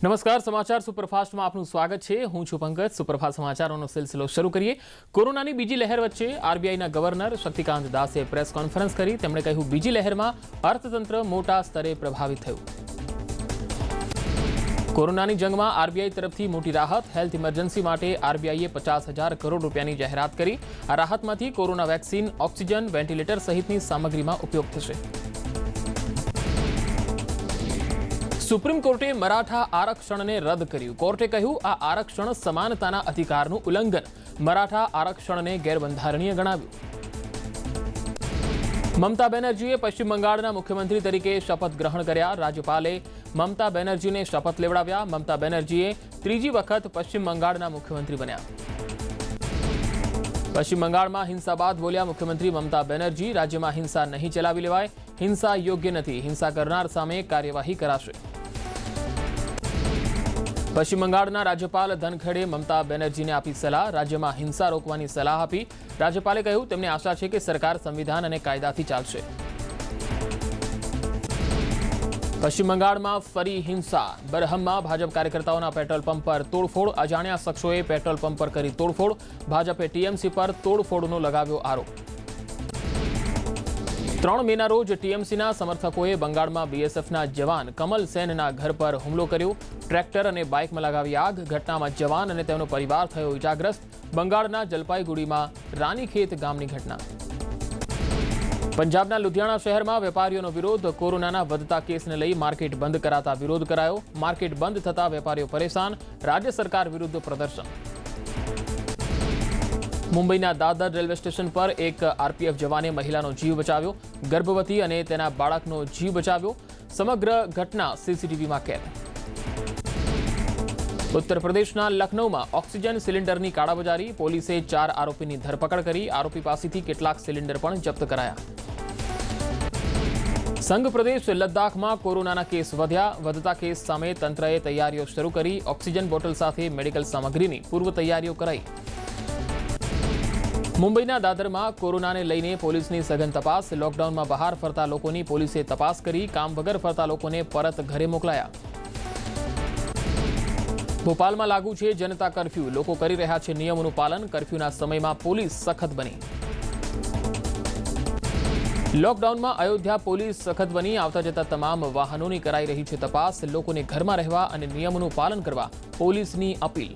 નમસ્કાર, સમાચાર સુપરફાસ્ટમાં આપનું સ્વાગત છે। હું છું પંકજ। સુપરફાસ્ટ સમાચારોનો સિલસિલો શરૂ કરીએ। કોરોનાની બીજી લહેર વચ્ચે આરબીઆઈના ગવર્નર શક્તિકાંત દાસે પ્રેસ કોન્ફરન્સ કરી। તેમણે કહ્યું, બીજી લહેરમાં અર્થતંત્ર મોટા સ્તરે પ્રભાવિત થયું। કોરોનાની જંગમાં આરબીઆઈ તરફથી મોટી રાહત। હેલ્થ ઇમરજન્સી માટે આરબીઆઈએ 50,000 કરોડ રૂપિયાની જાહેરાત કરી। આ રાહતમાંથી કોરોના વેક્સિન, ઓક્સિજન, વેન્ટિલેટર સહિતની સામગ્રીમાં ઉપયોગ થશે। સુપ્રીમ કોર્ટે મરાઠા આરક્ષણને રદ કર્યું। કોર્ટે કહ્યું, આ આરક્ષણ સમાનતાના અધિકારનું ઉલ્લંઘન। મરાઠા આરક્ષણને ગેરબંધારણીય ગણાવ્યું। મમતા બેનર્જીએ પશ્ચિમ બંગાળના મુખ્યમંત્રી તરીકે શપથ ગ્રહણ કર્યા। રાજ્યપાલે મમતા બેનર્જીને શપથ લેવડાવ્યા। મમતા બેનર્જીએ ત્રીજી વખત પશ્ચિમ બંગાળના મુખ્યમંત્રી બન્યા। પશ્ચિમ બંગાળમાં હિંસા બાદ બોલ્યા મુખ્યમંત્રી મમતા બેનર્જી, રાજ્યમાં હિંસા નહીં ચલાવી લેવાય। હિંસા યોગ્ય નથી। હિંસા કરનાર સામે કાર્યવાહી કરાશે। પશ્ચિમ બંગાળના રાજ્યપાલ ધનખડે મમતા બેનર્જીને આપી સલાહ। રાજ્યમાં હિંસા રોકવાની સલાહ આપી। રાજ્યપાલે કહ્યું, તેમને આશા છે કે સરકાર સંવિધાન અને કાયદાથી ચાલશે। પશ્ચિમ બંગાળમાં ફરી હિંસા। બરહમમાં ભાજપ કાર્યકર્તાઓના પેટ્રોલ પંપ પર તોડફોડ। અજાણ્યા શખ્સોએ પેટ્રોલ પંપ પર કરી તોડફોડ। ભાજપે ટીએમસી પર તોડફોડનો લગાવ્યો આરોપ। 3 મેના રોજ ટીએમસીના સમર્થકોએ બંગાળમાં બીએસએફના જવાન કમલ સેનના ઘર પર હુમલો કર્યો। ટ્રેક્ટર અને બાઇકમાં લગાવી આગ। ઘટનામાં જવાન અને તેમનો પરિવાર થયો ઇજાગ્રસ્ત। બંગાળના જલપાઈગુડીમાં રાનીખેત ગામની ઘટના। પંજાબના લુધિયાણા શહેરમાં વેપારીઓનો વિરોધ। કોરોનાના વધતા કેસને લઈ માર્કેટ બંધ કરાતા વિરોધ કરાયો। માર્કેટ બંધ થતા વેપારીઓ પરેશાન। રાજ્ય સરકાર વિરુદ્ધ પ્રદર્શન। મુંબઈના દાદર રેલવે સ્ટેશન પર એક આરપીએફ જવાને મહિલાનો જીવ બચાવ્યો। ગર્ભવતી અને તેના બાળકનો જીવ બચાવ્યો। સમગ્ર ઘટના સીસીટીવીમાં કેદ। ઉત્તર પ્રદેશના લખનૌમાં ઓક્સિજન સિલિન્ડરની કાળાબજારી। પોલીસે 4 આરોપીની ધરપકડ કરી। આરોપી પાસેથી કેટલાક સિલિન્ડર પણ જપ્ત કરાયા। સંઘ પ્રદેશ લદ્દાખમાં કોરોનાના કેસ વધ્યા। વધતા કેસ સામે તંત્રએ તૈયારીઓ શરૂ કરી। ઓક્સિજન બોટલ સાથે મેડિકલ સામગ્રીની પૂર્વ તૈયારીઓ કરાઈ। મુંબઈના દાદરમાં કોરોનાને લઈને પોલીસની સઘન તપાસ। લોકડાઉનમાં બહાર ફરતા લોકોની પોલીસે તપાસ કરી। કામ વગર ફરતા લોકોને પરત ઘરે મોકલાયા। ભોપાલમાં લાગુ છે જનતા કર્ફ્યુ। લોકો કરી રહ્યા છે નિયમોનું પાલન। કર્ફ્યુના સમયમાં પોલીસ સખત બની। લોકડાઉનમાં અયોધ્યા પોલીસ સખત બની। આવતા જતા તમામ વાહનોની કરાઈ રહી છે તપાસ। લોકોને ઘરમાં રહેવા અને નિયમોનું પાલન કરવા પોલીસની અપીલ।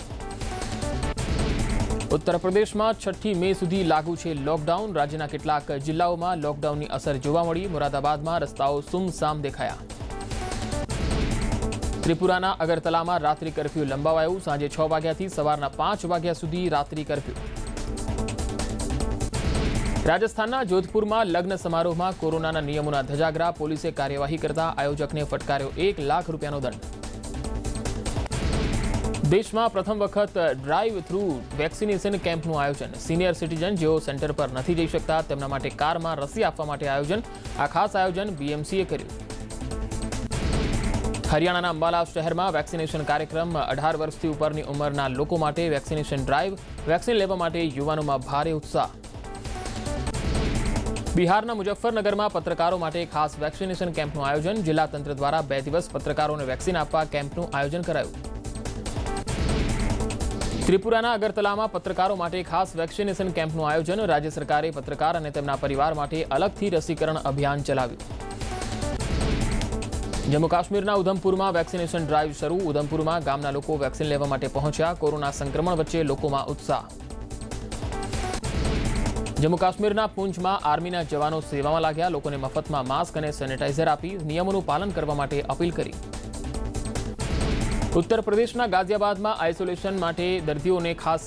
ઉત્તર પ્રદેશમાં 6 મે સુધી લાગુ છે લોકડાઉન। રાજ્યના કેટલાક જિલ્લાઓમાં લોકડાઉનની અસર જોવા મળી। મોરાદાબાદમાં રસ્તાઓ સુમસામ દેખાયા। ત્રિપુરાના અગરતલામાં રાત્રિ કર્ફ્યુ લંબાવાયું। સાંજે 6 વાગ્યાથી સવારના 5 વાગ્યા સુધી રાત્રિ કર્ફ્યુ। રાજસ્થાનના જોધપુરમાં લગ્ન સમારોહમાં કોરોનાના નિયમોના ધજાગરા। પોલીસે કાર્યવાહી કરતા આયોજકને ફટકાર્યો 1 લાખ રૂપિયાનો દંડ। દેશમાં પ્રથમ વખત ડ્રાઈવ થ્રુ વેક્સિનેશન કેમ્પનું આયોજન। સિનિયર સિટીઝન જેઓ સેન્ટર પર નથી જઈ શકતા તેમના માટે કારમાં રસી આપવા માટે આયોજન। આ ખાસ આયોજન બીએમસીએ કર્યું। હરિયાણાના અંબાલા શહેરમાં વેક્સિનેશન કાર્યક્રમ। 18 વર્ષથી ઉપરની ઉંમરના લોકો માટે વેક્સિનેશન ડ્રાઈવ। વેક્સિન લેવા માટે યુવાનોમાં ભારે ઉત્સાહ। બિહારના મુઝફ્ફરનગરમાં પત્રકારો માટે ખાસ વેક્સિનેશન કેમ્પનું આયોજન। જિલ્લા તંત્ર દ્વારા 2 દિવસ પત્રકારોને વેક્સિન આપવા કેમ્પનું આયોજન કરાયું। ત્રિપુરાના અગરતલામાં પત્રકારો માટે ખાસ વેક્સિનેશન કેમ્પનું આયોજન। રાજ્ય સરકારે પત્રકાર અને તેમના પરિવાર માટે અલગથી રસીકરણ અભિયાન ચલાવ્યું। જમ્મુ કાશ્મીરના ઉધમપુરમાં વેક્સિનેશન ડ્રાઈવ શરૂ। ઉધમપુરમાં ગામના લોકો વેક્સિન લેવા માટે પહોંચ્યા। કોરોના સંક્રમણ વચ્ચે લોકોમાં ઉત્સાહ। જમ્મુ કાશ્મીરના પૂંચમાં આર્મીના જવાનો સેવામાં લાગ્યા। લોકોને મફતમાં માસ્ક અને સેનેટાઈઝર આપી નિયમોનું પાલન કરવા માટે અપીલ કરી। ઉત્તર પ્રદેશના ગાઝિયાબાદમાં આઇસોલેશન માટે દર્દીઓને ખાસ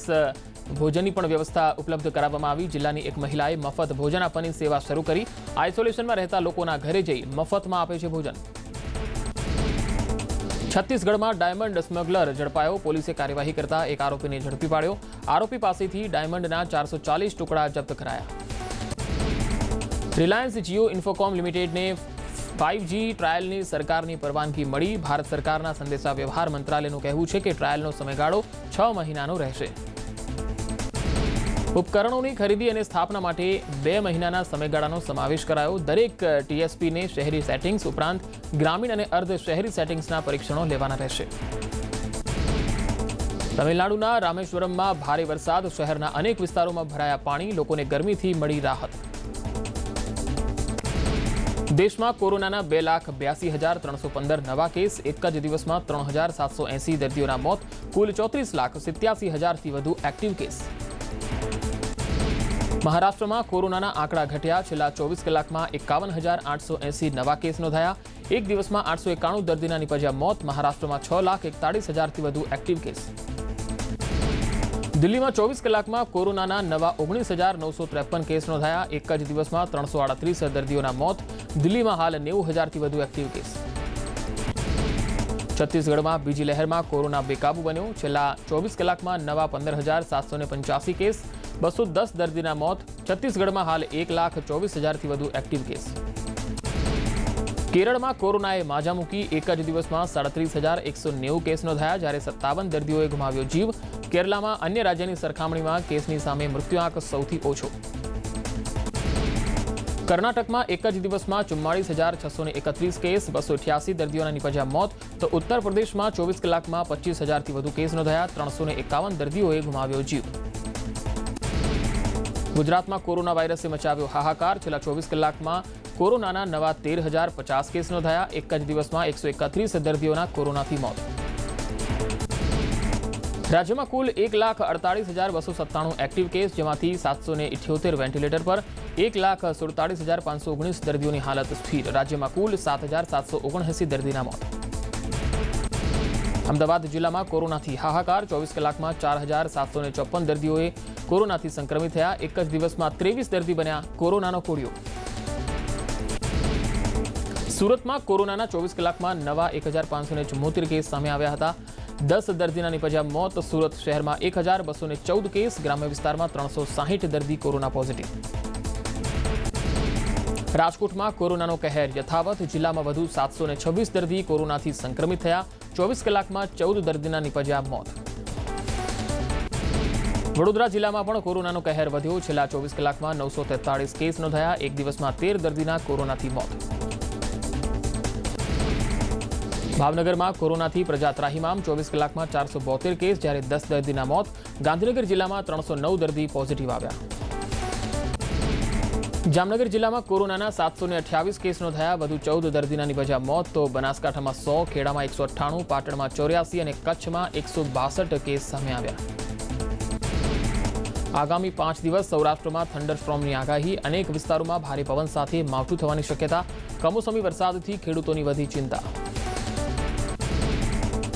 ભોજનની પણ વ્યવસ્થા ઉપલબ્ધ કરાવવામાં આવી। જિલ્લાની એક મહિલાએ મફત ભોજન આપવાની સેવા શરૂ કરી। આઇસોલેશનમાં રહેતા લોકોના ઘરે જઈ મફતમાં આપે છે ભોજન। છત્તીસગઢમાં ડાયમંડ સ્મગલર ઝડપાયો। પોલીસે કાર્યવાહી કરતા એક આરોપીને ઝડપી પાડ્યો। આરોપી પાસેથી ડાયમંડના 440 ટુકડા જપ્ત કરાયા। રિલાયન્સ જીઓ ઇન્ફોકોમ લિમિટેડને 5G ટ્રાયલની સરકારની પરવાનગી મળી। ભારત સરકારના સંદેશા વ્યવહાર મંત્રાલયનું કહેવું છે કે ટ્રાયલનો સમયગાળો 6 મહિનાનો રહેશે। ઉપકરણોની ખરીદી અને સ્થાપના માટે 2 મહિનાના સમયગાળાનો સમાવેશ કરાયો. દરેક ટીએસપીને શહેરી સેટિંગ્સ ઉપરાંત ગ્રામીણ અને અર્ધ શહેરી સેટિંગ્સના પરીક્ષણો લેવાના રહેશે. તમિલનાડુના રામેશ્વરમમાં ભારે વરસાદ, શહેરના અનેક વિસ્તારોમાં ભરાયા પાણી, લોકોને ગરમીથી મળી રાહત. દેશમાં કોરોનાના 2,82,315 નવા કેસ, એક જ દિવસમાં 3,780 દર્દીઓના મોત, કુલ 34,87,000થી વધુ એક્ટિવ કેસ. મહારાષ્ટ્રમાં કોરોનાના આંકડા ઘટ્યા. છેલ્લા 24 કલાકમાં 51,880 નવા કેસ નોંધાયા. એક દિવસમાં 891 દર્દીના નિપજ્યા મોત. મહારાષ્ટ્રમાં 6,41,000થી વધુ એક્ટિવ કેસ. દિલ્હીમાં 24 કલાકમાં કોરોનાના નવા 19,953 કેસ નોંધાયા. એક જ દિવસમાં 338 દર્દીઓના મોત. દિલ્હીમાં હાલ 90,000થી વધુ એક્ટિવ કેસ. છત્તીસગઢમાં બીજી લહેરમાં કોરોના બેકાબુ બન્યો. છેલ્લા 24 કલાકમાં નવા 15,785 કેસ, 210 દર્દીના મોત. છત્તીસગઢમાં હાલ 1,24,000થી વધુ એક્ટિવ કેસ. કેરળમાં કોરોનાએ માજા મૂકી. એક જ દિવસમાં 37,190 કેસ નોંધાયા, જ્યારે 57 દર્દીઓએ ગુમાવ્યો જીવ. કેરળમાં અન્ય રાજ્યની સરખામણીમાં કેસની સામે મૃત્યુઆંક સૌથી ઓછો. કર્ણાટકમાં એક જ દિવસમાં 44,631 કેસ, 288 દર્દીઓના નિપજ્યા મોત. તો ઉત્તર પ્રદેશમાં 24 કલાકમાં 25,000થી વધુ કેસ નોંધાયા, 351 દર્દીઓએ ગુમાવ્યો જીવ. ગુજરાતમાં કોરોના વાયરસે મચાવ્યો હાહાકાર. છેલ્લા 24 કલાકમાં કોરોનાના નવા 13,050 કેસ નોંધાયા. એક જ દિવસમાં 131 દર્દીઓના કોરોનાથી મોત. રાજ્યમાં કુલ 1,48,297 એક્ટિવ કેસ, જેમાંથી 778 વેન્ટિલેટર પર, 1,47,519 દર્દીઓની હાલત સ્થિર. રાજ્યમાં કુલ 7,779 દર્દીના મોત. અમદાવાદ જિલ્લામાં કોરોનાથી હાહાકાર. 24 કલાકમાં 4,754 દર્દીઓએ કોરોનાથી સંક્રમિત થયા. એક જ દિવસમાં 23 દર્દી બન્યા કોરોનાનો કોડિયો. સુરતમાં કોરોનાના 24 કલાકમાં નવા 1,574 કેસ સામે આવ્યા હતા. 10 દર્દીના નિપજ્યા મોત. સુરત શહેરમાં 1,214 કેસ, ગ્રામ્ય વિસ્તારમાં 360 દર્દી કોરોના પોઝિટિવ. રાજકોટમાં કોરોનાનો કહેર યથાવત. જિલ્લામાં વધુ 726 દર્દી કોરોનાથી સંક્રમિત થયા. 24 કલાકમાં 14 દર્દીના નિપજ્યા મોત. વડોદરા જિલ્લામાં પણ કોરોનાનો કહેર વધ્યો. છેલ્લા 24 કલાકમાં 943 કેસ નોંધાયા. એક દિવસમાં 13 દર્દીના કોરોનાથી મોત. ભાવનગરમાં કોરોનાથી પ્રજા ત્રાહિમામ. 24 કલાકમાં 472 કેસ, જ્યારે 10 દર્દીના મોત. ગાંધીનગર જિલ્લામાં 309 દર્દી પોઝિટિવ આવ્યા. જામનગર જિલ્લામાં કોરોનાના 728 કેસ નોંધાયા. વધુ 14 દર્દીના નિપજ્યા મોત. તો બનાસકાંઠામાં 100, ખેડામાં 198, પાટણમાં 84 અને કચ્છમાં 162 કેસ સામે આવ્યા. આગામી 5 દિવસ સૌરાષ્ટ્રમાં થંડરસ્ટ્રોમની આગાહી. અનેક વિસ્તારોમાં ભારે પવન સાથે માવઠું થવાની શક્યતા. કમોસમી વરસાદથી ખેડૂતોની વધી ચિંતા.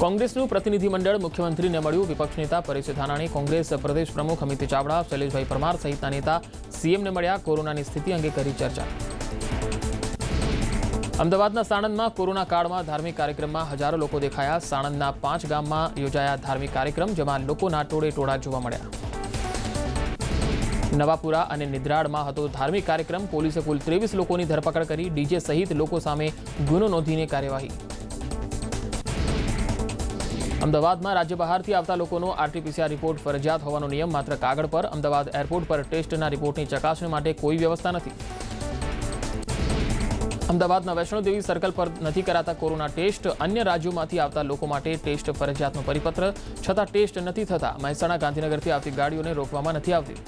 કોંગ્રેસનું પ્રતિનિધિમંડળ મુખ્યમંત્રીને મળ્યું. વિપક્ષ નેતા પરેશ ધાનાણી, કોંગ્રેસ પ્રદેશ પ્રમુખ અમિત ચાવડા, શૈલેષભાઈ પરમાર સહિતના નેતા સીએમને મળ્યા. કોરોનાની સ્થિતિ અંગે કરી ચર્ચા. અમદાવાદના સાણંદમાં કોરોના કાળમાં ધાર્મિક કાર્યક્રમમાં હજારો લોકો દેખાયા. સાણંદના 5 ગામમાં યોજાયા ધાર્મિક કાર્યક્રમ, જેમાં લોકોના ટોળે ટોળા જોવા મળ્યા. નવાપુરા અને નિદ્રાળમાં હતો ધાર્મિક કાર્યક્રમ. પોલીસે કુલ 23 લોકોની ધરપકડ કરી. ડીજે સહિત લોકો સામે ગુનો નોંધીને કાર્યવાહી. અમદાવાદમાં રાજ્ય બહારથી આવતા લોકોનો આરટીપીસીઆર રિપોર્ટ ફરજિયાત હોવાનો નિયમ માત્ર કાગળ પર. અમદાવાદ એરપોર્ટ પર ટેસ્ટના રિપોર્ટની ચકાસણી માટે કોઈ વ્યવસ્થા નથી. અમદાવાદના વૈષ્ણોદેવી સર્કલ પર નથી કરાતા કોરોના ટેસ્ટ. અન્ય રાજ્યોમાંથી આવતા લોકો માટે ટેસ્ટ ફરજિયાતનો પરિપત્ર, છતાં ટેસ્ટ નથી થતા. મહેસાણા ગાંધીનગરથી આવતી ગાડીઓને રોકવામાં નથી આવતી.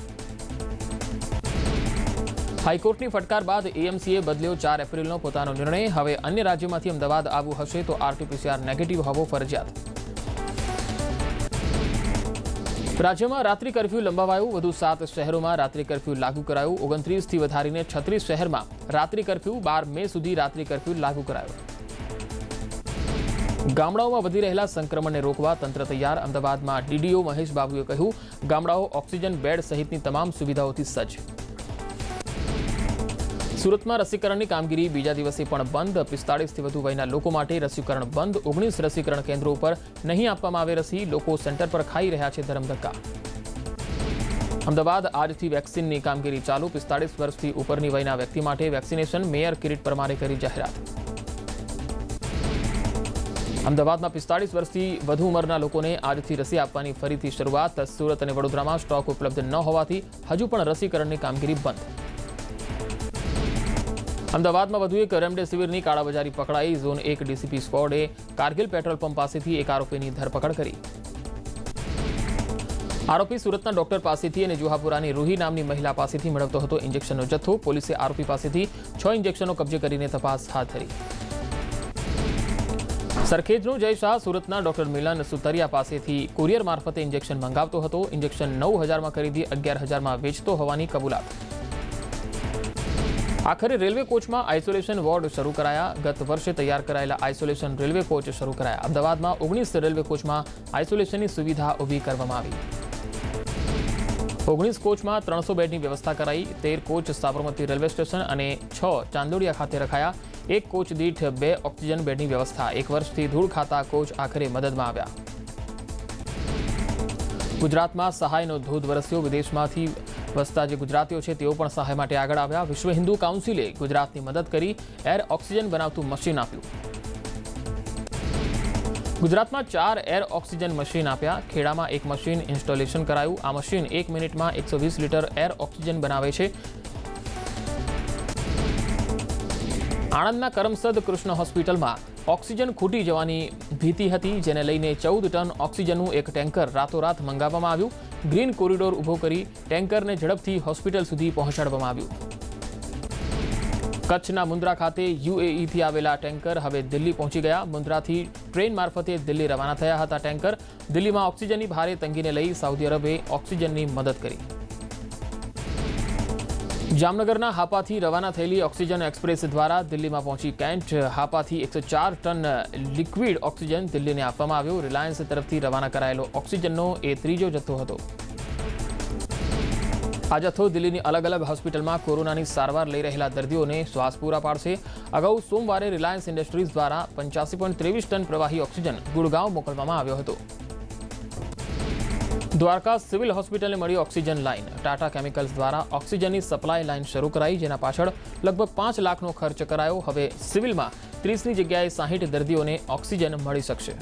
હાઈકોર્ટની ફટકાર બાદ એએમસીએ બદલ્યો 4 એપ્રિલનો પોતાનો નિર્ણય. હવે અન્ય રાજ્યોમાંથી અમદાવાદ આવવું હશે તો આરટીપીસીઆર નેગેટિવ હોવો ફરજિયાત. રાજ્યમાં રાત્રિ કર્ફ્યુ લંબાવાયું. વધુ 7 શહેરોમાં રાત્રિ કર્ફ્યુ લાગુ કરાયું. 29થી વધારીને 36 શહેરમાં રાત્રિ કર્ફ્યુ. 12 મે સુધી રાત્રિ કર્ફ્યુ લાગુ કરાયો. ગામડાઓમાં વધી રહેલા સંક્રમણને રોકવા તંત્ર તૈયાર. અમદાવાદમાં ડીડીઓ મહેશ બાબુએ કહ્યું, ગામડાઓ ઓક્સિજન બેડ સહિતની તમામ સુવિધાઓથી સજ્જ. સુરતમાં રસીકરણની કામગીરી બીજા દિવસે પણ બંધ. 45થી વધુ વયના લોકો માટે રસીકરણ બંધ. 19 રસીકરણ કેન્દ્રો ઉપર નહીં આપવામાં આવે રસી. લોકો સેન્ટર પર ખાઈ રહ્યા છે ધરમધક્કા. અમદાવાદ આજથી વેક્સિનની કામગીરી ચાલુ. 45 વર્ષથી ઉપરની વયના વ્યક્તિ માટે વેક્સિનેશન. મેયર કિરીટ પરમારે કરી જાહેરાત. અમદાવાદમાં 45 વર્ષથી વધુ ઉંમરના લોકોને આજથી રસી આપવાની ફરીથી શરૂઆત. સુરત અને વડોદરામાં સ્ટોક ઉપલબ્ધ ન હોવાથી હજુ પણ રસીકરણની કામગીરી બંધ. અમદાવાદમાં વધુ એક રેમડેસિવિરની કાળાબજારી પકડાઈ. ઝોન 1 ડીસીપી સ્ક્વોડે કારગિલ પેટ્રોલ પંપ પાસેથી એક આરોપીની ધરપકડ કરી. આરોપી સુરતના ડોક્ટર પાસેથી અને જુહાપુરાની રૂહી નામની મહિલા પાસેથી મેળવતો હતો ઇન્જેક્શનનો જથ્થો. પોલીસે આરોપી પાસેથી 6 ઇન્જેક્શનો કબજે કરીને તપાસ હાથ ધરી. સરખેજનો જય શાહ સુરતના ડોક્ટર મિલન સુતરિયા પાસેથી કુરિયર મારફતે ઇન્જેક્શન મંગાવતો હતો. ઇન્જેક્શન 9,000માં ખરીદી 11,000માં વેચતો હોવાની કબૂલાત. આખરે રેલવે કોચમાં આઇસોલેશન વોર્ડ શરૂ કરાયા. ગત વર્ષે તૈયાર કરાયેલા આઇસોલેશન રેલવે કોચ શરૂ કરાયા. અમદાવાદમાં 19 રેલવે કોચમાં આઇસોલેશનની સુવિધા ઊભી કરવામાં આવી. 19 કોચમાં 300 બેડની વ્યવસ્થા કરાઈ. 13 કોચ સાબરમતી રેલવે સ્ટેશન અને 6 ચાંદોડિયા ખાતે રખાયા. એક કોચ દીઠ 2 ઓક્સિજન બેડની વ્યવસ્થા. 1 વર્ષથી ધૂળ ખાતા કોચ આખરે મદદમાં આવ્યા. ગુજરાતમાં સહાયનો ધોધ વરસ્યો. વિદેશમાંથી વસતા જે ગુજરાતીઓ છે તેઓ પણ સહાય માટે આગળ આવ્યા. વિશ્વ હિન્દુ કાઉન્સિલે ગુજરાતની મદદ કરી એર ઓક્સિજન બનાવતું મશીન આપ્યું. ગુજરાતમાં 4 એર ઓક્સિજન મશીન આપ્યા. ખેડામાં એક મશીન ઇન્સ્ટોલેશન કરાયું. આ મશીન 1 મિનિટમાં 120 લીટર એર ઓક્સિજન બનાવે છે. આણંદના કરમસદ કૃષ્ણ હોસ્પિટલમાં ઓક્સિજન ખૂટી જવાની ભીતિ હતી, જેને લઈને 14 ટન ઓક્સિજનનું એક ટેન્કર રાતોરાત મંગાવવામાં આવ્યું. ગ્રીન કોરિડોર ઊભો કરી ટેન્કરને ઝડપથી હોસ્પિટલ સુધી પહોંચાડવામાં આવ્યું. કચ્છના મુન્દ્રા ખાતે યુએઈથી આવેલા ટેન્કર હવે દિલ્હી પહોંચી ગયા. મુન્દ્રાથી ટ્રેન મારફતે દિલ્હી રવાના થયા હતા ટેન્કર. દિલ્હીમાં ઓક્સિજનની ભારે તંગીને લઈ સાઉદી અરબે ઓક્સિજનની મદદ કરી. જામનગરના હાપાથી રવાના થયેલી ઓક્સિજન એક્સપ્રેસ દ્વારા દિલ્હીમાં પહોંચી કેન્ટ. હાપાથી 104 ટન લિક્વિડ ઓક્સિજન દિલ્હીને આપવામાં આવ્યો. રિલાયન્સ તરફથી રવાના કરાયેલો ઓક્સિજનનો એ ત્રીજો જથ્થો હતો. આ જથ્થો દિલ્હીની અલગ અલગ હોસ્પિટલમાં કોરોનાની સારવાર લઈ રહેલા દર્દીઓને શ્વાસ પૂરા પાડશે. અગાઉ સોમવારે રિલાયન્સ ઇન્ડસ્ટ્રીઝ દ્વારા 85.23 ટન પ્રવાહી ઓક્સિજન ગુડગાંવ મોકલવામાં આવ્યો હતો. દ્વારકા સિવિલ હોસ્પિટલને મળી ઓક્સિજન લાઇન. ટાટા કેમિકલ્સ દ્વારા ઓક્સિજનની સપ્લાય લાઇન શરૂ કરાઈ, જેના પાછળ લગભગ 5 લાખનો ખર્ચ કરાયો. હવે સિવિલમાં 30ની જગ્યાએ 60 દર્દીઓને ઓક્સિજન મળી શકશે.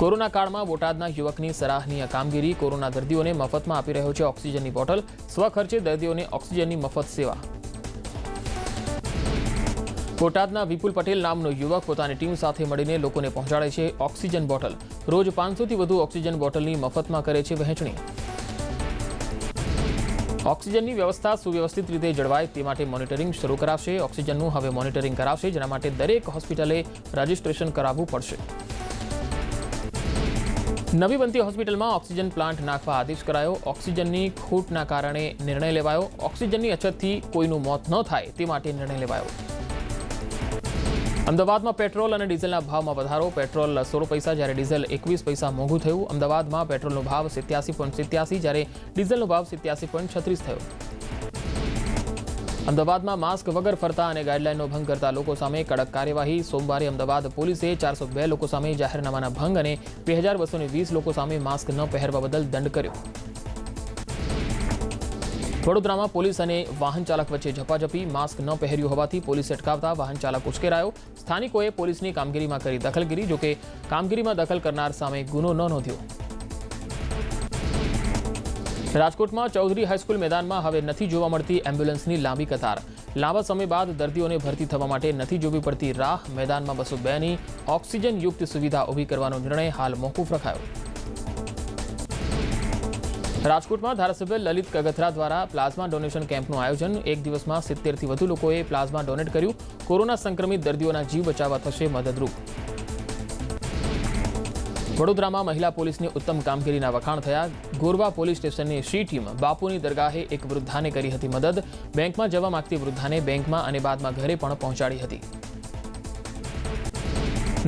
કોરોના કાળમાં બોટાદના યુવકની સરાહનીય કામગીરી. કોરોના દર્દીઓને મફતમાં આપી રહ્યો છે ઓક્સિજનની બોટલ. સ્વખર્ચે દર્દીઓને ઓક્સિજનની મફત સેવા. બોટાદના વિપુલ પટેલ નામનો યુવક પોતાની ટીમ સાથે મળીને લોકોને પહોંચાડે છે ઓક્સિજન બોટલ. રોજ 500થી વધુ ઓક્સિજન બોટલની મફતમાં કરે છે વહેંચણી. ઓક્સિજનની વ્યવસ્થા સુવ્યવસ્થિત રીતે જળવાય તે માટે મોનિટરિંગ શરૂ કરાશે. ઓક્સિજનનું હવે મોનિટરિંગ કરાશે, જેના માટે દરેક હોસ્પિટલે રજીસ્ટ્રેશન કરાવવું પડશે. નવી બનતી હોસ્પિટલમાં ઓક્સિજન પ્લાન્ટ નાખવા આદેશ કરાયો. ઓક્સિજનની ખૂટના કારણે નિર્ણય લેવાયો. ઓક્સિજનની અછતથી કોઈનું મોત ન થાય તે માટે નિર્ણય લેવાયો. અમદાવાદમાં પેટ્રોલ અને ડીઝલના ભાવમાં વધારો. પેટ્રોલ 16 પૈસા જ્યારે ડીઝલ 21 પૈસા મોંઘું થયું. અમદાવાદમાં પેટ્રોલનો ભાવ 87.87 જ્યારે ડીઝલનો ભાવ 87.36 થયો. અમદાવાદમાં માસ્ક વગર ફરતા અને ગાઈડલાઈનનો ભંગ કરતા લોકો સામે કડક કાર્યવાહી. સોમવારે અમદાવાદ પોલીસે 402 લોકો સામે જાહેરનામાના ભંગ અને 2220 લોકો સામે માસ્ક ન પહેરવા બદલ દંડ કર્યો. વડોદરામાં પોલીસ અને વાહન ચાલક વચ્ચે ઝપાઝપી. માસ્ક ન પહેર્યું હોવાથી પોલીસે અટકાવતા વાહન ચાલક ઉશ્કેરાયો. સ્થાનિકોએ પોલીસની કામગીરીમાં કરી દખલગીરી. જોકે કામગીરીમાં દખલ કરનાર સામે ગુનો ન નોંધ્યો. રાજકોટમાં ચૌધરી હાઈસ્કૂલ મેદાનમાં હવે નથી જોવા મળતી એમ્બ્યુલન્સની લાંબી કતાર. લાંબા સમય બાદ દર્દીઓને ભરતી થવા માટે નથી જોવી પડતી રાહ. મેદાનમાં 202ની ઓક્સિજન યુક્ત સુવિધા ઊભી કરવાનો નિર્ણય હાલ મોકૂફ રખાયો. રાજકોટમાં ધારાસભ્ય લલિત કગથરા દ્વારા પ્લાઝમા ડોનેશન કેમ્પનું આયોજન. એક દિવસમાં 70થી વધુ લોકોએ પ્લાઝમા ડોનેટ કર્યું. કોરોના સંક્રમિત દર્દીઓના જીવ બચાવવા થશે મદદરૂપ. વડોદરામાં મહિલા પોલીસની ઉત્તમ કામગીરીના વખાણ થયા. ગોરવા પોલીસ સ્ટેશનની સી ટીમ બાપુની દરગાહે એક વૃદ્ધાને કરી હતી મદદ. બેંકમાં જવા માંગતી વૃદ્ધાને બેંકમાં અને બાદમાં ઘરે પણ પહોંચાડી હતી.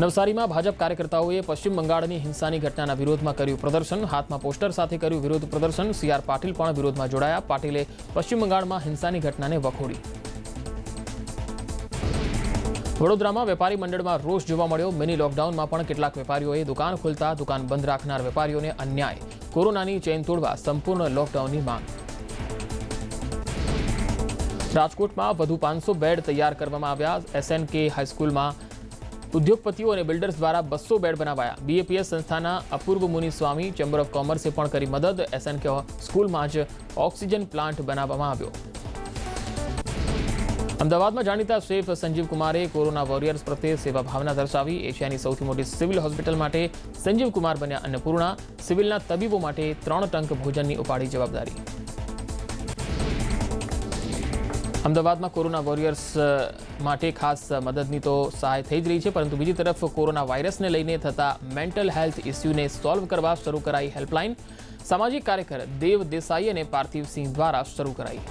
નવસારીમાં ભાજપ કાર્યકર્તાઓએ પશ્ચિમ બંગાળની હિંસાની ઘટનાના વિરોધમાં કર્યું પ્રદર્શન. હાથમાં પોસ્ટર સાથે કર્યું વિરોધ પ્રદર્શન. સી.આર. પાટીલ પણ વિરોધમાં જોડાયા. પાટીલે પશ્ચિમ બંગાળમાં હિંસાની ઘટનાને વખોડી. વડોદરામાં વેપારી મંડળમાં રોષ જોવા મળ્યો. મિની લોકડાઉનમાં પણ કેટલાક વેપારીઓએ દુકાન ખોલતા દુકાન બંધ રાખનાર વેપારીઓને અન્યાય. કોરોનાની ચેઇન તોડવા સંપૂર્ણ લોકડાઉનની માંગ. રાજકોટમાં વધુ 500 બેડ તૈયાર કરવામાં આવ્યા. એસએનકે હાઈસ્કૂલમાં ઉદ્યોગપતિઓ અને બિલ્ડર્સ દ્વારા 200 બેડ બનાવાયા. BAPS સંસ્થાના અપૂર્વ મુનિસ્વામી ચેમ્બર ઓફ કોમર્સે પણ કરી મદદ. SNK સ્કૂલમાં જ ઓક્સિજન પ્લાન્ટ બનાવવામાં આવ્યો. અમદાવાદમાં જાણીતા શેફ સંજીવ કુમારે કોરોના વોરિયર્સ પ્રત્યે સેવા ભાવના દર્શાવી. એશિયાની સૌથી મોટી સિવિલ હોસ્પિટલ માટે સંજીવ કુમાર બન્યા અન્નપૂર્ણા. સિવિલના તબીબો માટે 3 ટંક ભોજનની ઉપાડી જવાબદારી. અમદાવાદમાં કોરોના વોરિયર્સ માટે ખાસ મદદની તો સહાય થઈ જ રહી છે, પરંતુ બીજી તરફ કોરોના વાયરસને લઈને થતા મેન્ટલ હેલ્થ ઇસ્યુને સોલ્વ કરવા શરૂ કરાઈ હેલ્પલાઇન. સામાજિક કાર્યકર દેવ દેસાઈ અને પાર્થિવસિંહ દ્વારા શરૂ કરાઈ.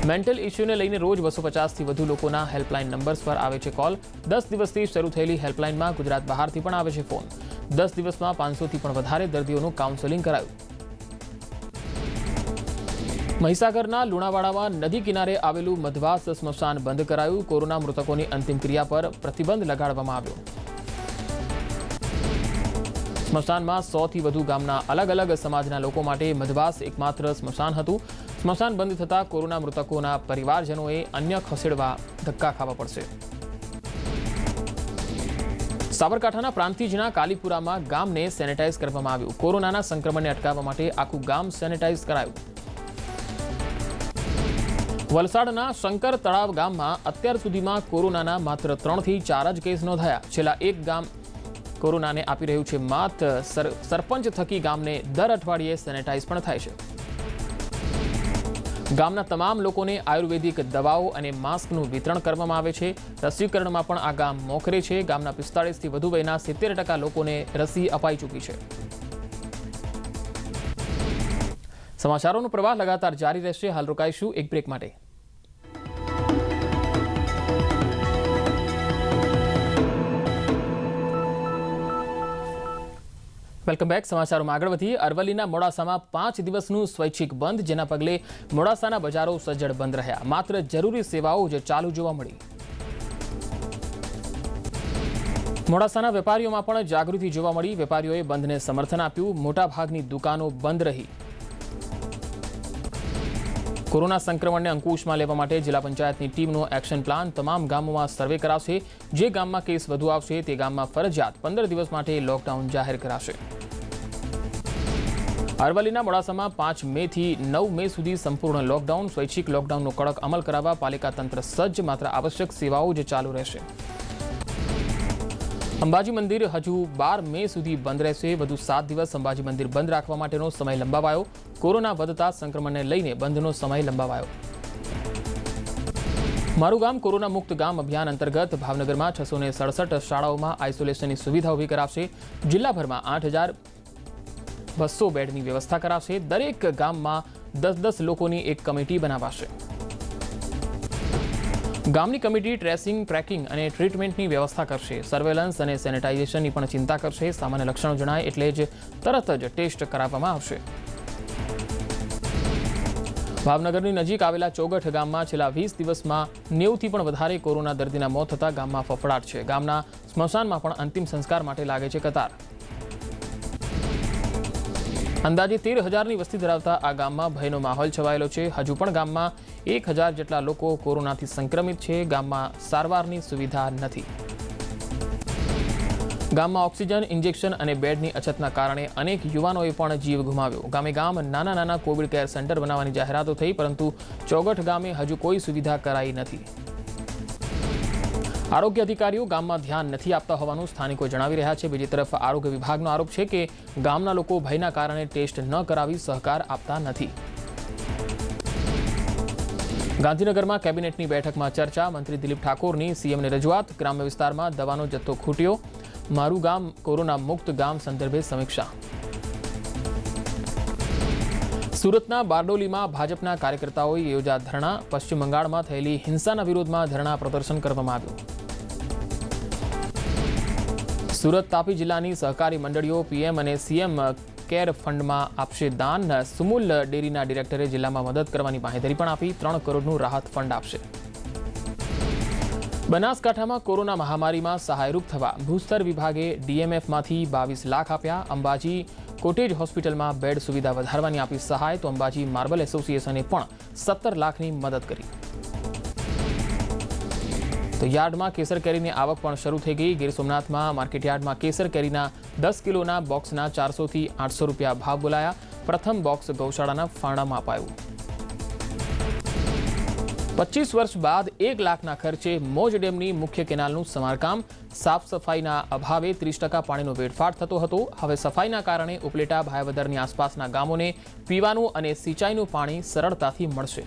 મેન્ટલ ઇસ્યુને લઈને રોજ 250થી વધુ લોકોના હેલ્પલાઇન નંબર્સ પર આવે છે કોલ. 10 દિવસથી શરૂ થયેલી હેલ્પલાઇનમાં ગુજરાત બહારથી પણ આવે છે ફોન. 10 દિવસમાં 500થી પણ વધારે દર્દીઓનું કાઉન્સેલિંગ કરાયું. મહીસાગરના લુણાવાડામાં નદી કિનારે આવેલું મધવાસ સ્મશાન બંધ કરાયું. કોરોના મૃતકોની અંતિમ ક્રિયા પર પ્રતિબંધ લગાડવામાં આવ્યો. સ્મશાનમાં 100થી વધુ ગામના અલગ અલગ સમાજના લોકો માટે મધવાસ એકમાત્ર સ્મશાન હતું. સ્મશાન બંધ થતાં કોરોના મૃતકોના પરિવારજનોએ અન્ય ખસેડવા ધક્કા ખાવા પડશે. સાબરકાંઠાના પ્રાંતિજના કાલીપુરામાં ગામને સેનેટાઇઝ કરવામાં આવ્યું. કોરોનાના સંક્રમણને અટકાવવા માટે આખું ગામ સેનેટાઇઝ કરાયું. વલસાડના શંકર તળાવ ગામમાં અત્યાર સુધીમાં કોરોનાના માત્ર 3થી 4 જ કેસ નોંધાયા. છેલ્લા એક ગામ કોરોનાને આપી રહ્યું છે માત. સરપંચ થકી ગામને દર અઠવાડિયે સેનેટાઇઝ પણ થાય છે. ગામના તમામ લોકોને આયુર્વેદિક દવાઓ અને માસ્કનું વિતરણ કરવામાં આવે છે. રસીકરણમાં પણ આ ગામ મોખરે છે. ગામના 45થી વધુ વયના 70% લોકોને રસી અપાઈ ચૂકી છે. સમાચારોનો પ્રવાહ લગાતાર જારી રહેશે. હાલ રોકાઈશું એક બ્રેક માટે. Welcome back. સમાચારોમાં આગળ વધીએ. અરવલ્લીના મોડાસામાં 5 દિવસનું સ્વૈચ્છિક બંધ, જેના પગલે મોડાસાના બજારો સજ્જડ બંધ રહ્યા. માત્ર જરૂરી સેવાઓ જ ચાલુ જોવા મળી. મોડાસાના વેપારીઓમાં પણ જાગૃતિ જોવા મળી. વેપારીઓએ બંધને સમર્થન આપ્યું. મોટાભાગની દુકાનો બંધ રહી. કોરોના સંક્રમણને અંકુશમાં લેવા માટે જિલ્લા પંચાયતની ટીમનો એક્શન પ્લાન. તમામ ગામોમાં સર્વે કરાશે. જે ગામમાં કેસ વધુ આવશે તે ગામમાં ફરજિયાત 15 દિવસ માટે લોકડાઉન જાહેર કરાશે. અરવલ્લીના મોડાસામાં 5 મેથી 9 મે સુધી સંપૂર્ણ લોકડાઉન. સ્વૈચ્છિક લોકડાઉનનો કડક અમલ કરાવવા પાલિકા તંત્ર સજ્જ. માત્ર આવશ્યક સેવાઓ જ ચાલુ રહેશે. અંબાજી મંદિર હજુ 12 મે સુધી બંધ રહેશે. વધુ 7 દિવસ અંબાજી મંદિર બંધ રાખવા માટેનો સમય લંબાવાયો. કોરોના વધતા સંક્રમણને લઈને બંધનો સમય લંબાવાયો. મારું ગામ કોરોના મુક્ત ગામ અભિયાન અંતર્ગત ભાવનગરમાં 667 શાળાઓમાં આઇસોલેશનની સુવિધા ઊભી કરાશે. જિલ્લાભરમાં 8200 બેડની વ્યવસ્થા કરાશે. દરેક ગામમાં 10-10 લોકોની એક કમિટી બનાવાશે. ગામની કમિટી ટ્રેસિંગ, ટ્રેકિંગ અને ટ્રીટમેન્ટની વ્યવસ્થા કરશે. સર્વેલન્સ અને સેનેટાઇઝેશનની પણ ચિંતા કરશે. સામાન્ય લક્ષણો જણાય એટલે જ તરત જ ટેસ્ટ કરાવવામાં આવશે. ભાવનગરની નજીક આવેલા ચોગઠ ગામમાં છેલ્લા 20 દિવસમાં 90થી પણ વધારે કોરોના દર્દીના મોત થતા ગામમાં ફફડાટ છે. ગામના સ્મશાનમાં પણ અંતિમ સંસ્કાર માટે લાગે છે કતાર. અંદાજે 13,000ની વસ્તી ધરાવતા આ ગામમાં ભયનો માહોલ છવાયેલો છે. હજુ પણ ગામમાં 1,000 જેટલા લોકો કોરોનાથી સંક્રમિત છે. ગામમાં સારવારની સુવિધા નથી. ગામમાં ઓક્સિજન, ઇન્જેક્શન અને બેડની અછતના કારણે અનેક યુવાનોએ પણ જીવ ગુમાવ્યો. ગામે ગામ નાના કોવિડ કેર સેન્ટર બનાવવાની જાહેરાતો થઈ, પરંતુ ચોગઠ ગામે હજુ કોઈ સુવિધા કરાઈ નથી. આરોગ્ય અધિકારીઓ ગામમાં ધ્યાન નથી આપતા હોવાનું સ્થાનિકો જણાવી રહ્યા છે. બીજી તરફ આરોગ્ય વિભાગનો આરોપ છે કે ગામના લોકો ભયના કારણે ટેસ્ટ ન કરાવી સહકાર આપતા નથી. ગાંધીનગરમાં કેબિનેટની બેઠકમાં ચર્ચા. મંત્રી દિલીપ ઠાકોરની સીએમને રજૂઆત. ગ્રામ્ય વિસ્તારમાં દવાનો જથ્થો ખૂટ્યો. મારું ગામ કોરોના મુક્ત ગામ સંદર્ભે સમીક્ષા. સુરતના બારડોલીમાં ભાજપના કાર્યકર્તાઓએ યોજ્યા ધરણા. પશ્ચિમ બંગાળમાં થયેલી હિંસાના વિરોધમાં ધરણા પ્રદર્શન કરવામાં આવ્યું. સુરત તાપી જિલ્લાની સહકારી મંડળીઓ પીએમ અને સીએમ કેર ફંડમાં આપશે દાન. સુમુલ ડેરીના ડિરેક્ટરે જિલ્લામાં મદદ કરવાની બાંહેધરી પણ આપી. 3 કરોડનું રાહત ફંડ આપશે. બનાસકાંઠામાં કોરોના મહામારીમાં સહાયરૂપ થવા ભૂસ્તર વિભાગે ડીએમએફમાંથી 22 લાખ આપ્યા. અંબાજી કોટેજ હોસ્પિટલમાં બેડ સુવિધા વધારવાની આપી સહાય. તો અંબાજી માર્બલ એસોસિએશને પણ 17 લાખની મદદ કરી. તો યાર્ડમાં કેસર કેરીની આવક પણ શરૂ થઈ ગઈ। ગીર સોમનાથમાં માર્કેટયાર્ડમાં કેસર કેરીના 10 કિલોના બોક્સના 400 થી 800 રૂપિયા ભાવ બોલાયા। પ્રથમ બોક્સ ગૌશાળાના ફાળામાં અપાયું। 25 વર્ષ બાદ 1 લાખના ખર્ચે મોજ ડેમની મુખ્ય કેનાલનું સમારકામ। સાફ સફાઈના અભાવે 30% પાણીનો વેડફાટ થતો હતો। હવે સફાઈના કારણે ઉપલેટા ભાયાવદરની આસપાસના ગામોને પીવાનું અને સિંચાઈનું પાણી સરળતાથી મળશે।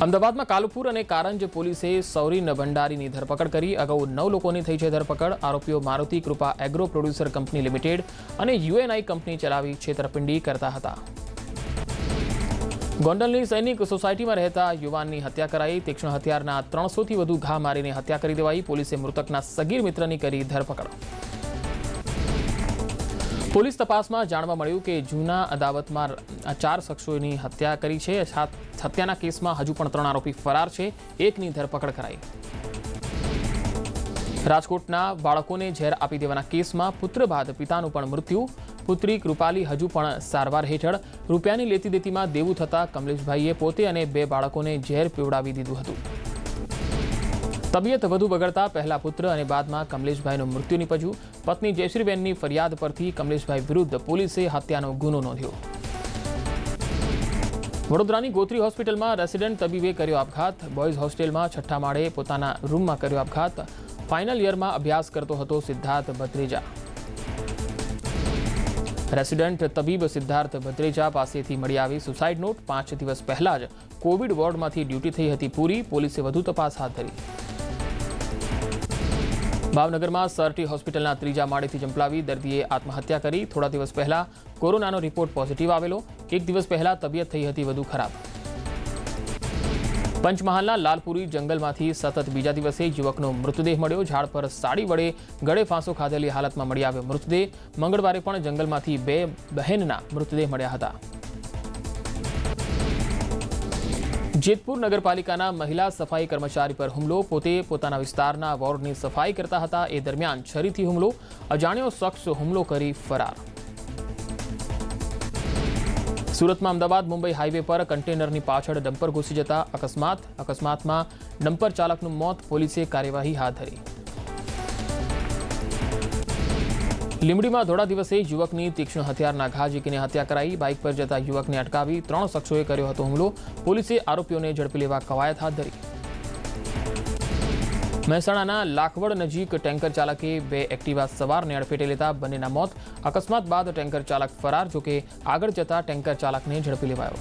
અમદાવાદમાં કાલુપુર અને કારંજ પોલીસે સૌરીન ભંડારીની ધરપકડ કરી। અગાઉ 9 લોકોની થઈ છે ધરપકડ। આરોપીઓ મારુતિ કૃપા એગ્રો પ્રોડ્યુસર કંપની લિમિટેડ અને યુએનઆઈ કંપની ચલાવી છેતરપિંડી કરતા હતા। ગોંડલની સૈનિક સોસાયટીમાં રહેતા યુવાનની હત્યા કરાઈ। તીક્ષ્ણ હથિયારના 300થી વધુ ઘા મારીને હત્યા કરી દેવાઈ। પોલીસે મૃતકના સગીર મિત્રની કરી ધરપકડ। પોલીસ તપાસમાં જાણવા મળ્યું કે જૂના અદાવતમાં 4 શખ્સોની હત્યા કરી છે। હત્યાના કેસમાં હજુ પણ 3 આરોપી ફરાર છે। એકની ધરપકડ કરાઈ। રાજકોટના બાળકોને ઝેર આપી દેવાના કેસમાં પુત્ર બાદ પિતાનું પણ મૃત્યુ। પુત્રી કૃપાલી હજુ પણ સારવાર હેઠળ। રૂપિયાની લેતી દેતીમાં દેવું થતાં કમલેશભાઈએ પોતે અને 2 બાળકોને ઝેર પીવડાવી દીધું હતું। તબિયત વધુ બગડતા પહેલા પુત્ર અને બાદમાં કમલેશભાઈનું મૃત્યુ નીપજ્યું। પત્ની જયશ્રીબેનની ફરિયાદ પરથી કમલેશભાઈ વિરુદ્ધ પોલીસે હત્યાનો ગુનો નોંધ્યો। વડોદરાની ગોત્રી હોસ્પિટલમાં રેસિડેન્ટ તબીબે કર્યો આપઘાત। બોયઝ હોસ્ટેલમાં 6ઠ્ઠા માળે પોતાના રૂમમાં કર્યો આપઘાત। ફાઇનલ યરમાં અભ્યાસ કરતો હતો સિદ્ધાર્થ ભદ્રેજા। રેસિડેન્ટ તબીબ સિદ્ધાર્થ ભદ્રેજા પાસેથી મળી આવી સુસાઇડ નોટ। 5 દિવસ પહેલા જ કોવિડ વોર્ડમાંથી ડ્યુટી થઈ હતી પૂરી। પોલીસે વધુ તપાસ હાથ ધરી। ભાવનગરમાં સરટી હોસ્પિટલના 3જા માળેથી જંપલાવી દર્દીએ આત્મહત્યા કરી। થોડા દિવસ પહેલા કોરોનાનો રિપોર્ટ પોઝિટિવ આવેલો। 1 દિવસ પહેલા તબિયત થઈ હતી વધુ ખરાબ। પંચમહાલના લાલપુરી જંગલમાંથી સતત બીજા દિવસે યુવકનો મૃતદેહ મળ્યો। ઝાડ પર સાડી વડે ગળે ફાંસો ખાધેલી હાલતમાં મળી આવ્યો મૃતદેહ। મંગળવારે પણ જંગલમાંથી 2 બહેનના મૃતદેહ મળ્યા હતા। જેતપુર નગરપાલિકાના મહિલા સફાઈ કર્મચારી પર હુમલો। પોતે પોતાના વિસ્તારના વોર્ડની સફાઈ કરતા હતા એ દરમિયાન છરીથી હુમલો। અજાણ્યો શખ્સ હુમલો કરી ફરાર। સુરતમાં અમદાવાદ મુંબઈ હાઈવે પર કન્ટેનરની પાછળ ડમ્પર ઘૂસી જતા અકસ્માતમાં ડમ્પર ચાલકનું મોત। પોલીસે કાર્યવાહી હાથ ધરી। લીંબડીમાં ધોળા દિવસે યુવકની તીક્ષ્ણ હથિયારના ઘા ઝીકીને હત્યા કરાઈ। બાઇક પર જતા યુવકને અટકાવી 3 શખ્સોએ કર્યો હતો હુમલો। પોલીસે આરોપીઓને ઝડપી લેવા કવાયત હાથ ધરી। મહેસાણાના લાખવડ નજીક ટેન્કર ચાલકે 2 એક્ટિવા સવારને અડફેટે લેતા બંનેના મોત। અકસ્માત બાદ ટેન્કર ચાલક ફરાર। જોકે આગળ જતા ટેન્કર ચાલકને ઝડપી લેવાયો।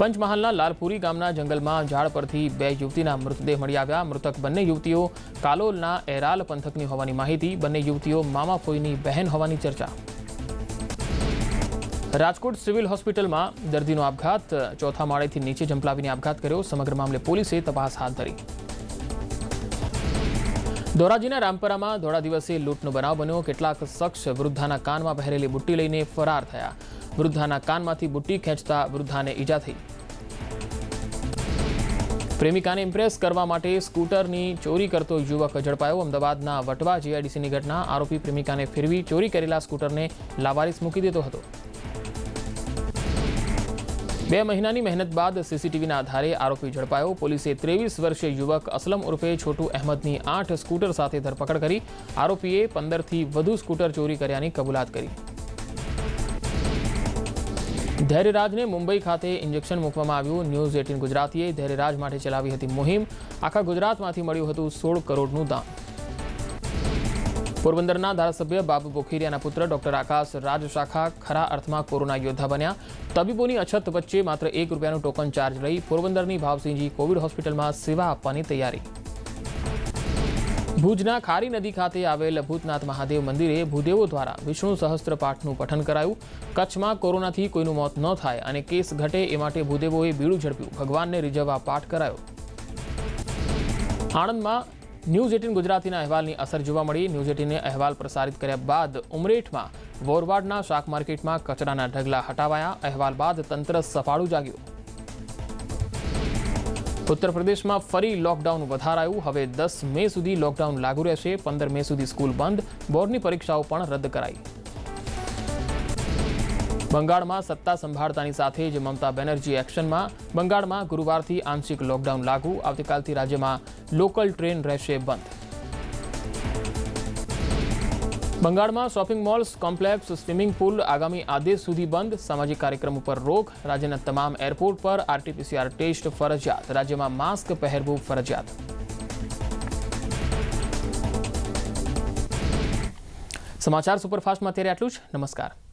પંચમહાલના લાલપુરી ગામના જંગલમાં ઝાડ પરથી 2 યુવતીના મૃતદેહ મળી આવ્યા। મૃતક બંને યુવતીઓ કાલોલના એરાલ પંથકની હોવાની માહિતી। બંને યુવતીઓ મામા ફોઈની બહેન હોવાની ચર્ચા। રાજકોટ સિવિલ હોસ્પિટલમાં દર્દીનો આપઘાત। 4થા માળેથી નીચે જંપલાવીને આપઘાત કર્યો। સમગ્ર મામલે પોલીસે તપાસ હાથ ધરી। ધોરાજીના રામપરામાં ધોળા દિવસે લૂંટનો બનાવ બન્યો। કેટલાક શખ્સ વૃદ્ધાના કાનમાં પહેરેલી બુટ્ટી લઈને ફરાર થયા। વૃદ્ધાના કાનમાંથી બુટ્ટી ખેંચતા વૃદ્ધાને ઈજા થઈ। પ્રેમિકાને ઇમ્પ્રેસ કરવા માટે સ્કૂટરની ચોરી કરતો યુવક ઝડપાયો। અમદાવાદના વટવા જીઆઈડીસીની ઘટના। આરોપી પ્રેમિકાને ફેરવી ચોરી કરેલા સ્કૂટરને લાવારીસ મૂકી દેતો હતો। 2 મહિનાની મહેનત બાદ સીસીટીવીના આધારે આરોપી ઝડપાયો। પોલીસે 23 વર્ષીય યુવક અસલમ ઉર્ફે છોટુ અહેમદની 8 સ્કૂટર સાથે ધરપકડ કરી। આરોપીએ 15થી વધુ સ્કૂટર ચોરી કર્યાની કબૂલાત કરી। ધૈર્યરાજને મુંબઈ ખાતે ઇન્જેક્શન મૂકવામાં આવ્યું। ન્યૂઝ 18 ગુજરાતીએ ધૈર્યરાજ માટે ચલાવી હતી મુહિમ। આખા ગુજરાતમાંથી મળ્યું હતું 16 કરોડનું દાન। પોરબંદરના ધારાસભ્ય બાબુ બોખીરિયાના પુત્ર ડોક્ટર આકાશ રાજશાખા ખરા અર્થમાં કોરોના યોદ્ધા બન્યા। તબીબોની અછત વચ્ચે માત્ર 1 રૂપિયાનું ટોકન ચાર્જ લઈ પોરબંદરની ભાવસિંહજી કોવિડ હોસ્પિટલમાં સેવા આપવાની તૈયારી। ભુજના ખારી નદી ખાતે આવેલ ભૂતનાથ મહાદેવ મંદિરે ભૂદેવો દ્વારા વિષ્ણુ સહસ્ત્ર પાઠનું પઠન કરાયું। કચ્છમાં કોરોનાથી કોઈનું મોત ન થાય અને કેસ ઘટે એ માટે ભૂદેવોએ બીડું ઝડપ્યું। ભગવાનને રીઝવવા પાઠ કરાયો। આણંદમાં ન્યૂઝ 18 ગુજરાતીના અહેવાલની અસર જોવા મળી। ન્યૂઝ 18 અહેવાલ પ્રસારિત કર્યા બાદ ઉમરેઠમાં વોરવાડના શાક માર્કેટમાં કચરાના ઢગલા હટાવાયા। અહેવાલ બાદ તંત્ર સફાળું જાગ્યું। ઉત્તર પ્રદેશમાં ફરી લોકડાઉન વધારાયું। હવે 10 મે સુધી લોકડાઉન લાગુ રહેશે। 15 મે સુધી સ્કૂલ બંધ। બોર્ડની પરીક્ષાઓ પણ રદ કરાઈ। બંગાળમાં સત્તા સંભાળતાની સાથે જ મમતા બેનર્જી એક્શનમાં. બંગાળમાં ગુરુવારથી આંશિક લોકડાઉન લાગુ. આવતીકાલથી રાજ્યમાં લોકલ ટ્રેન રહેશે બંધ. બંગાળમાં shopping malls, complex, swimming pool આગામી આદેશ સુધી બંધ. સામાજિક કાર્યક્રમ ઉપર રોક. રાજ્યના તમામ એરપોર્ટ પર RT-PCR ટેસ્ટ ફરજિયાત. રાજ્યમાં માસ્ક પહેરવું ફરજિયાત. સમાચાર સુપરફાસ્ટમાં અત્યારે આટલું જ. નમસ્કાર.